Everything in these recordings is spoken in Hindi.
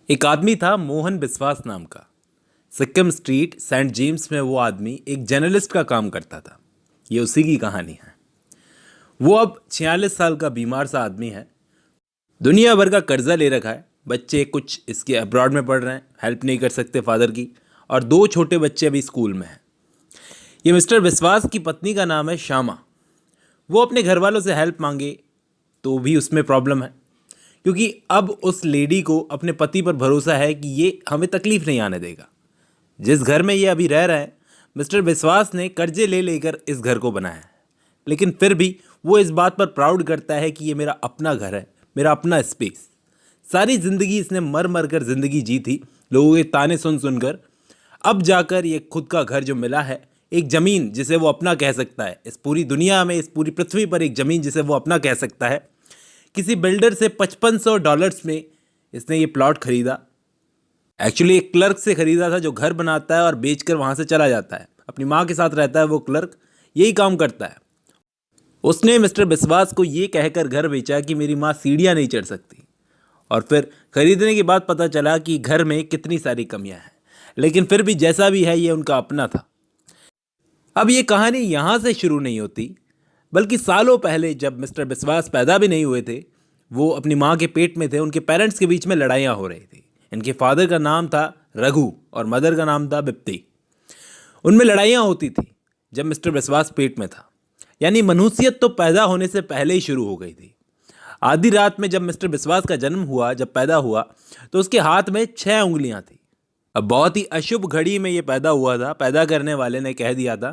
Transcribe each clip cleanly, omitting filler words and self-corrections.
एक आदमी था मोहन बिस्वास नाम का। सिक्किम स्ट्रीट सेंट जेम्स में वो आदमी एक जर्नलिस्ट का काम करता था। ये उसी की कहानी है। वो अब 46 साल का बीमार सा आदमी है। दुनिया भर का कर्जा ले रखा है। बच्चे कुछ इसके अब्रॉड में पढ़ रहे हैं, हेल्प नहीं कर सकते फादर की, और 2 छोटे बच्चे अभी स्कूल में हैं। ये मिस्टर बिस्वास की पत्नी का नाम है श्यामा। वो अपने घर वालों से हेल्प मांगे तो भी उसमें प्रॉब्लम है, क्योंकि अब उस लेडी को अपने पति पर भरोसा है कि ये हमें तकलीफ नहीं आने देगा। जिस घर में ये अभी रह रहे हैं, मिस्टर बिस्वास ने कर्जे ले लेकर इस घर को बनाया है, लेकिन फिर भी वो इस बात पर प्राउड करता है कि ये मेरा अपना घर है, मेरा अपना स्पेस। सारी ज़िंदगी इसने मर मर कर ज़िंदगी जी थी, लोगों के ताने सुन सुनकर। अब जाकर ये खुद का घर जो मिला है, एक ज़मीन जिसे वो अपना कह सकता है, इस पूरी दुनिया में, इस पूरी पृथ्वी पर एक ज़मीन जिसे वो अपना कह सकता है। किसी बिल्डर से $5500 में इसने ये प्लॉट खरीदा। एक्चुअली एक क्लर्क से खरीदा था जो घर बनाता है और बेचकर वहाँ से चला जाता है। अपनी माँ के साथ रहता है वो क्लर्क, यही काम करता है। उसने मिस्टर बिस्वास को ये कहकर घर बेचा कि मेरी माँ सीढ़ियाँ नहीं चढ़ सकती, और फिर खरीदने के बाद पता चला कि घर में कितनी सारी कमियां हैं, लेकिन फिर भी जैसा भी है ये उनका अपना था। अब ये कहानी यहाँ से शुरू नहीं होती, बल्कि सालों पहले जब मिस्टर बिस्वास पैदा भी नहीं हुए थे, वो अपनी माँ के पेट में थे, उनके पेरेंट्स के बीच में लड़ाइयाँ हो रही थी। इनके फादर का नाम था रघु और मदर का नाम था बिप्ती। उनमें लड़ाइयाँ होती थी जब मिस्टर बिस्वास पेट में था, यानी मनुष्यत तो पैदा होने से पहले ही शुरू हो गई थी। आधी रात में जब मिस्टर बिस्वास का जन्म हुआ, जब पैदा हुआ, तो उसके हाथ में 6 उंगलियां थी। अब बहुत ही अशुभ घड़ी में ये पैदा हुआ था। पैदा करने वाले ने कह दिया था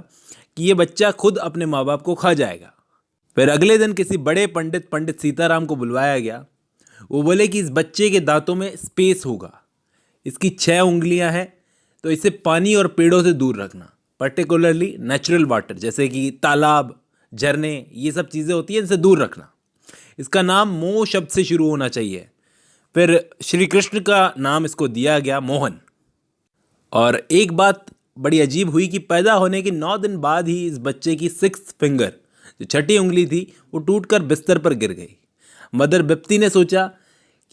कि ये बच्चा खुद अपने माँ बाप को खा जाएगा। फिर अगले दिन किसी बड़े पंडित सीताराम को बुलवाया गया। वो बोले कि इस बच्चे के दांतों में स्पेस होगा, इसकी 6 उंगलियां हैं, तो इसे पानी और पेड़ों से दूर रखना, पर्टिकुलरली नेचुरल वाटर जैसे कि तालाब, झरने, ये सब चीज़ें होती हैं, इनसे दूर रखना। इसका नाम मो शब्द से शुरू होना चाहिए। फिर श्री कृष्ण का नाम इसको दिया गया मोहन। और एक बात बड़ी अजीब हुई कि पैदा होने के 9 दिन बाद ही इस बच्चे की 6th फिंगर, जो 6ठी उंगली थी, वो टूटकर बिस्तर पर गिर गई। मदर बिप्ती ने सोचा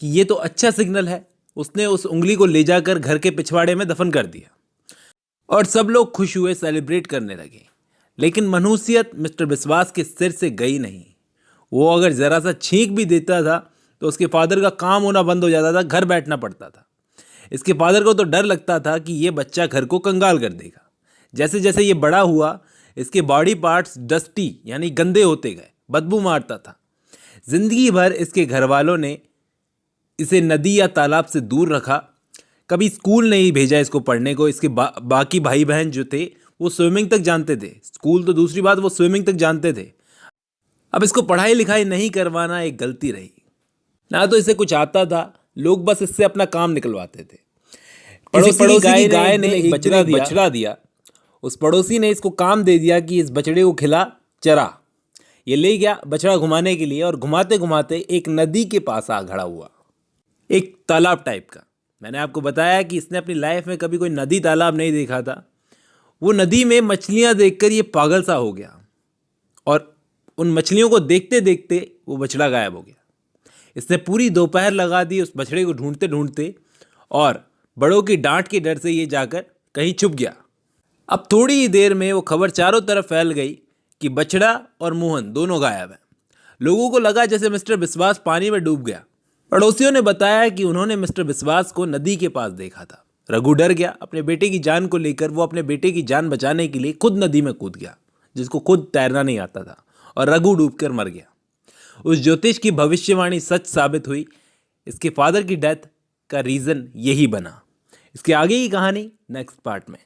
कि ये तो अच्छा सिग्नल है। उसने उस उंगली को ले जाकर घर के पिछवाड़े में दफन कर दिया और सब लोग खुश हुए, सेलिब्रेट करने लगे। लेकिन मनुष्यत मिस्टर बिस्वास के सिर से गई नहीं। वो अगर ज़रा सा छींक भी देता था तो उसके फादर का काम होना बंद हो जाता था, घर बैठना पड़ता था। इसके फादर को तो डर लगता था कि ये बच्चा घर को कंगाल कर देगा। जैसे जैसे ये बड़ा हुआ, इसके बॉडी पार्ट्स डस्टी यानी गंदे होते गए, बदबू मारता था। जिंदगी भर इसके घर वालों ने इसे नदी या तालाब से दूर रखा। कभी स्कूल नहीं भेजा इसको पढ़ने को। इसके बाकी भाई बहन जो थे वो स्विमिंग तक जानते थे, स्कूल तो दूसरी बात, वो स्विमिंग तक जानते थे। अब इसको पढ़ाई लिखाई नहीं करवाना एक गलती रही। ना तो इसे कुछ आता था, लोग बस इससे अपना काम निकलवाते थे। पड़ोसी की गाय ने एक बछड़ा दिया। उस पड़ोसी ने इसको काम दे दिया कि इस बछड़े को खिला, चरा। ये ले गया बछड़ा घुमाने के लिए, और घुमाते घुमाते एक नदी के पास आ खड़ा हुआ, एक तालाब टाइप का। मैंने आपको बताया कि इसने अपनी लाइफ में कभी कोई नदी तालाब नहीं देखा था। वो नदी में मछलियां देखकर ये पागल सा हो गया, और उन मछलियों को देखते देखते वो बछड़ा गायब हो गया। इसने पूरी दोपहर लगा दी उस बछड़े को ढूंढते ढूंढते, और बड़ों की डांट के डर से ये जाकर कहीं छुप गया। अब थोड़ी ही देर में वो खबर चारों तरफ फैल गई कि बछड़ा और मोहन दोनों गायब हैं। लोगों को लगा जैसे मिस्टर बिस्वास पानी में डूब गया। पड़ोसियों ने बताया कि उन्होंने मिस्टर बिस्वास को नदी के पास देखा था। रघु डर गया अपने बेटे की जान को लेकर। वो अपने बेटे की जान बचाने के लिए खुद नदी में कूद गया, जिसको खुद तैरना नहीं आता था, और रघु डूबकर मर गया। उस ज्योतिष की भविष्यवाणी सच साबित हुई। इसके फादर की डेथ का रीज़न यही बना। इसके आगे की कहानी नेक्स्ट पार्ट में।